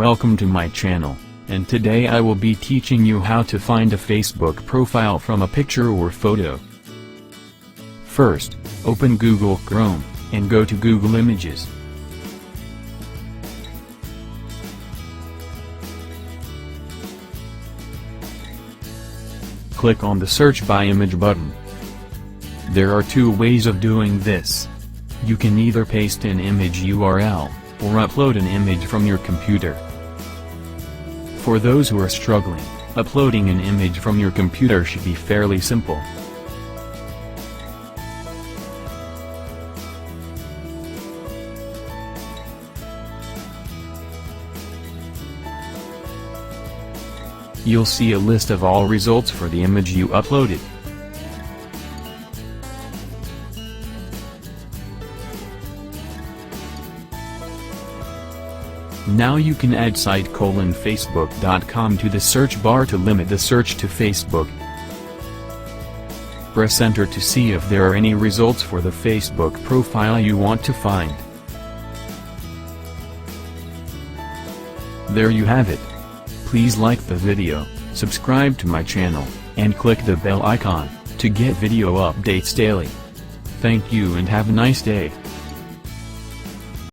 welcome to my channel, and today I will be teaching you how to find a Facebook profile from a picture or photo. First, open Google Chrome, and go to Google Images. Click on the Search by Image button. There are two ways of doing this. You can either paste an image URL, or upload an image from your computer. For those who are struggling, uploading an image from your computer should be fairly simple. You'll see a list of all results for the image you uploaded. Now you can add site:facebook.com to the search bar to limit the search to Facebook. Press enter to see if there are any results for the Facebook profile you want to find. There you have it. Please like the video, subscribe to my channel, and click the bell icon to get video updates daily. Thank you and have a nice day.